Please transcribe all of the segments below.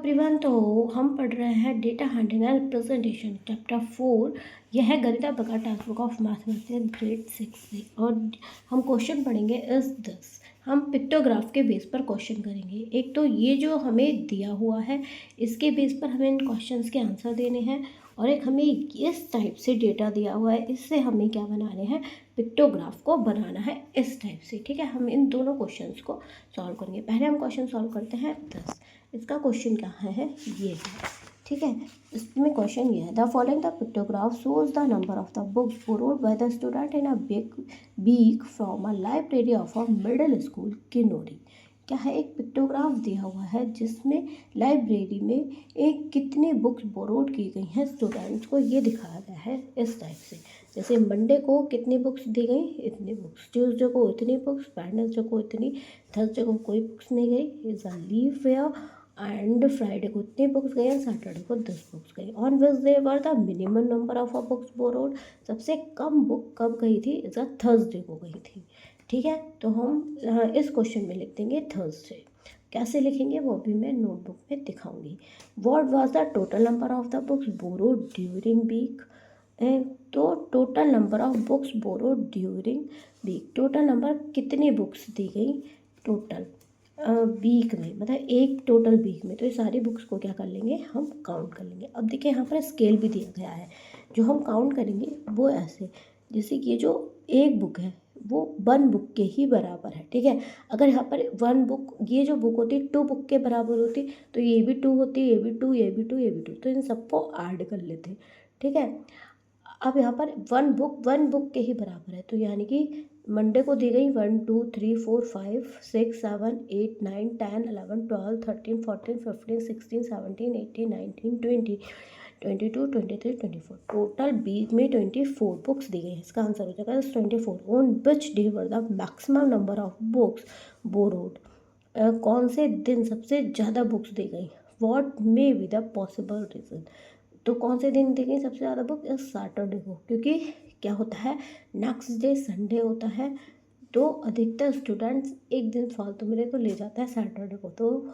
Everyone. तो हम पढ़ रहे हैं data handling and presentation chapter 4। यह है गणिता प्रकार text book of mathematics grade 6 से, और हम क्वेश्चन पढ़ेंगे इस दिस। हम पिक्टोग्राफ के बेस पर क्वेश्चन करेंगे। एक तो ये जो हमें दिया हुआ है इसके बेस पर हमें इन क्वेश्चंस के आंसर देने हैं, और एक हमें इस टाइप से डेटा दिया हुआ है, इससे हमें क्या बनाने हैं, पिक्टोग्राफ को बनाना है इस टाइप से। ठीक है, हम इन दोनों क्वेश्चंस को सॉल्व करेंगे। पहले हम क्वेश्चन सॉल्व करते हैं 10। इसका क्वेश्चन क्या है, ये है। ठीक है, इसमें क्वेश्चन ये है, the following the pictograph shows the number of the books borrowed by the student in a week from a library of a middle school Kinnauri. क्या है, एक पिक्टोग्राफ दिया हुआ है जिसमें लाइब्रेरी में एक कितनी बुक्स बोरोड की गई हैं स्टूडेंट्स को, ये दिखाया गया है इस टाइप से। जैसे मंडे को कितनी बुक्स दी गई, इतनी बुक्स, ट्यूसडे को इतनी बुक्स, वेडनेसडे को इतनी, थर्सडे को कोई बुक्स नहीं गई, is a leave where, and Friday को इतनी बुक्स गई, एंड सैटरडे को 10 बुक्स गई। On which they were the minimum number of books borrowed. सबसे कम बुक कब गई थी, इज अ थर्सडे को गई थी। ठीक है, तो हम इस क्वेश्चन में लिख देंगे थर्सडे। कैसे लिखेंगे वो भी मैं नोटबुक में दिखाऊंगी। What was the total number of the books borrowed during week. तो total number of books borrowed during week, total number कितनी बुक्स दी गई टोटल वीक में, मतलब एक टोटल वीक में। तो ये सारी बुक्स को क्या कर लेंगे, हम काउंट कर लेंगे। अब देखिए यहाँ पर स्केल भी दिया गया है, जो हम काउंट करेंगे वो ऐसे, जैसे कि ये जो एक बुक है वो 1 बुक के ही बराबर है। ठीक है, अगर यहाँ पर 1 बुक, ये जो बुक होती 2 बुक के बराबर होती तो ये भी 2 होती, ये भी 2, ये भी 2, ये भी 2, तो इन सबको ऐड कर लेते। ठीक है, अब यहाँ पर 1 बुक के ही बराबर है, तो यानी कि मंडे को दी गई 1 2 3 4 5 6 7 8 9 10 11 12 13 14 15 16 17 18 19 20 22 23 24, टोटल वीक में 24 बुक्स दी गई हैं। इसका आंसर हो जाएगा 24। On which day were the maximum number of books borrowed. कौन से दिन सबसे ज़्यादा बुक्स दी गई, what may be the possible reason. तो कौन से दिन दी गई सबसे ज़्यादा बुक, इस सैटरडे को, क्योंकि क्या होता है, नेक्स्ट डे संडे होता है, तो अधिकतर स्टूडेंट्स एक दिन फालतू मेरे को ले जाता है सैटरडे को। तो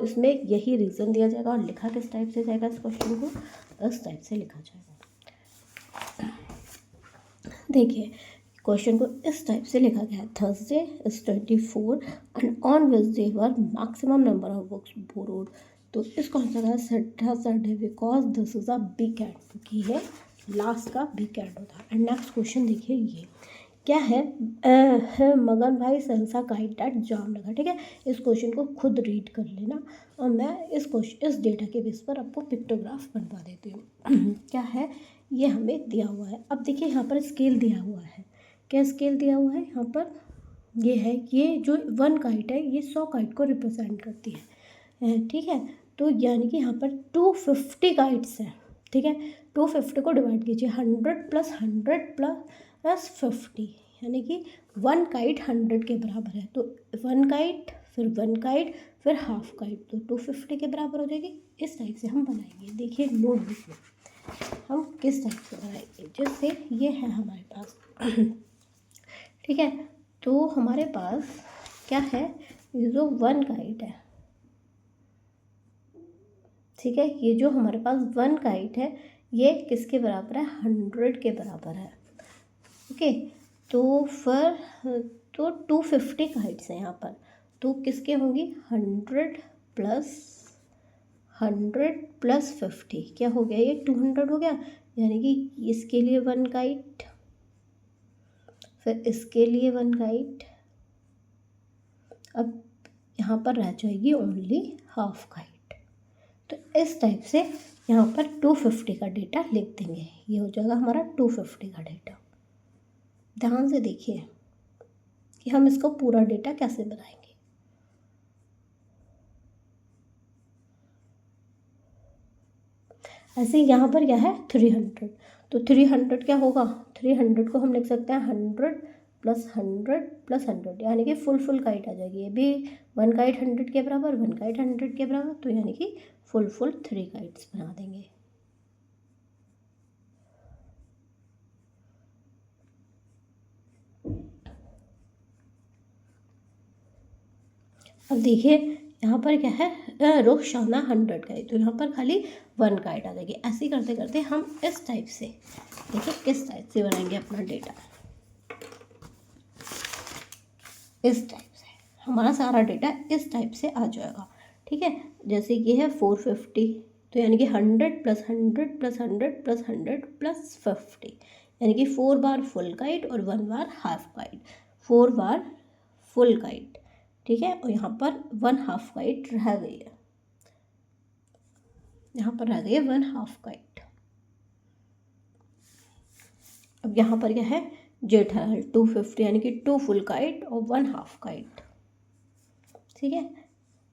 इसमें यही रीज़न दिया जाएगा, और लिखा किस टाइप से जाएगा, इस क्वेश्चन को इस टाइप से लिखा जाएगा। देखिए क्वेश्चन को इस टाइप से लिखा गया है, Thursday is 24 and on which day were maximum number of books borrowed. तो इसको आंसर है Saturday, because this is a weekend, क्योंकि ये लास्ट का वीकेंड होता है। एंड नेक्स्ट क्वेश्चन देखिए, ये क्या है, मगन भाई सहसा काइट एट जामनगर। ठीक है, इस क्वेश्चन को खुद रीड कर लेना, और मैं इस डेटा के बेस पर आपको पिक्टोग्राफ बनवा देती हूँ। क्या है, ये हमें दिया हुआ है। अब देखिए यहाँ पर स्केल दिया हुआ है, क्या स्केल दिया हुआ है यहाँ पर, ये है, ये जो 1 काइट है ये 100 काइट को रिप्रेजेंट करती है। ठीक है, तो यानी कि यहाँ पर 250 काइट्स हैं। ठीक है, 250 को डिवाइड कीजिए, 100 प्लस 100 प्लस 50, यानी कि 1 काइट 100 के बराबर है। तो 1 काइट, फिर 1 काइट, फिर हाफ काइट, तो 250 के बराबर हो जाएगी। इस टाइप से हम बनाएंगे। देखिए नोटबुक में हम किस टाइप से बनाएंगे, जैसे ये है हमारे पास। ठीक है, तो हमारे पास क्या है, ये जो 1 काइट है, ठीक है, ये जो हमारे पास 1 काइट है ये किसके बराबर है, 100 के बराबर है। ओके, तो फिर तो 250 काइट्स हैं यहाँ पर, तो किसके होंगी, 100 प्लस 50, क्या हो गया, ये 200 हो गया। यानी कि इसके लिए 1 काइट, फिर इसके लिए 1 काइट, अब यहाँ पर रह जाएगी ओनली हाफ काइट। तो इस टाइप से यहाँ पर 250 का डेटा लिख देंगे, ये हो जाएगा हमारा 250 का डेटा। ध्यान से देखिए कि हम इसको पूरा डेटा कैसे बनाएंगे। ऐसे यहाँ पर क्या है, 300, तो 300 क्या होगा, 300 को हम लिख सकते हैं 100 प्लस 100 प्लस 100, यानी कि फुल काइट आ जाएगी। ये भी 1 काइट 100 के बराबर, 1 काइट 100 के बराबर, तो यानी कि फुल 3 काइट्स बना देंगे। अब देखिए यहाँ पर क्या है, रुखसाना 100 का है, तो यहाँ पर खाली 1 काइट आ जाएगी। ऐसे करते करते हम इस टाइप से, देखिए किस टाइप से बनाएंगे अपना डेटा। इस टाइप से हमारा सारा डेटा इस टाइप से आ जाएगा, ठीक है। जैसे कि है 450, तो यानी कि 100 + 100 + 100 + 100 + 50, यानी कि 4 बार फुल काइट और 1 बार हाफ काइट, 4 बार फुल काइट, ठीक है। और यहाँ पर 1 हाफ काइट रह गई है, यहाँ पर रह गई है 1 हाफ काइट। अब यहाँ पर क्या है, जेठालाल 250, यानी कि 2 फुल काइट और 1 हाफ काइट, ठीक है।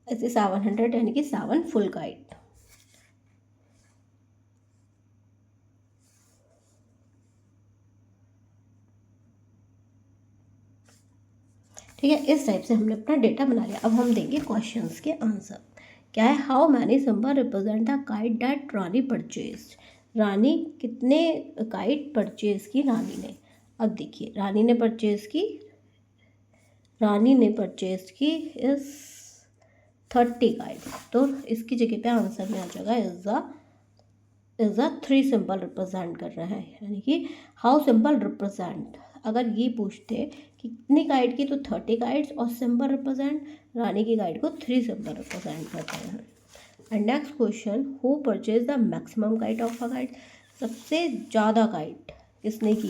ऐसे 700, यानी कि 7 फुल काइट। ठीक है, इस टाइप से हमने अपना डेटा बना लिया। अब हम देंगे क्वेश्चंस के आंसर। क्या है, how many symbol represent the kite that Rani purchase. Rani कितने काइट परचेज की रानी ने। अब देखिए रानी ने परचेज की इस 30 काइट, तो इसकी जगह पे आंसर में आ जाएगा इज द 3 सिंबल रिप्रेजेंट कर रहा है, यानी कि हाउ सिंबल रिप्रेजेंट। अगर ये पूछते कि कितनी काइट की, तो 30 काइट्स, और सिंबल रिप्रेजेंट रानी की काइट को 3 सिंबल रिप्रेजेंट करते हैं। And next question, who purchase the maximum kite of a kite. सबसे ज़्यादा काइट किसने की,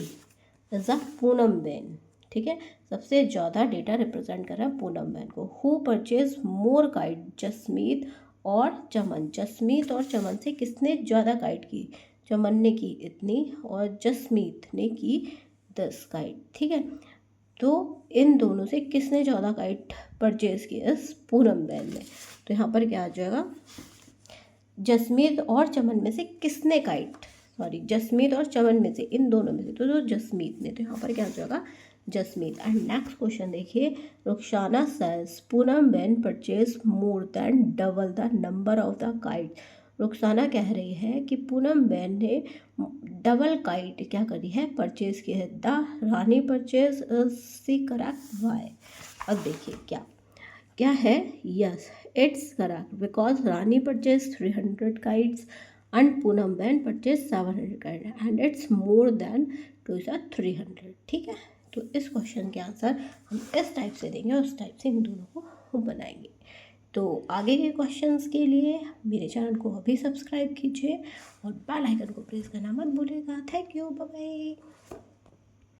इज द पूनम बेन, ठीक है। सबसे ज़्यादा डेटा रिप्रेजेंट कर रहा है पूनम बेन को। Who purchase more kite, Jasmeet और चमन। जसमीत और चमन से किसने ज़्यादा काइट की, चमन ने की इतनी और जसमीत ने की 10 काइट, ठीक है। तो इन दोनों से किसने ज़्यादा काइट परचेज की, इस पूनम बेन ने। तो यहाँ पर क्या आ जाएगा, जसमीत और चमन में से किसने जसमीत और चमन में से, इन दोनों में से तो जो जसमीत ने, तो यहाँ पर क्या आ जाएगा, जसमीत। एंड नेक्स्ट क्वेश्चन देखिए, Rukhsana sells Poonam Ben purchase more than double the number of the kite. Rukhsana कह रही है कि पूनम बेन ने डबल काइट क्या करी है, परचेज की है। The Rani purchase C correct why. अब देखिए क्या है, yes it's correct because Rani purchase 300 kites and Poonam Ben purchase 700 kite and it's more than 300, ठीक है। तो इस क्वेश्चन के आंसर हम इस टाइप से देंगे और उस टाइप से इन दोनों को बनाएंगे। तो आगे के क्वेश्चंस के लिए मेरे चैनल को अभी सब्सक्राइब कीजिए और बेल आइकन को प्रेस करना मत भूलिएगा। Thank you, bye bye.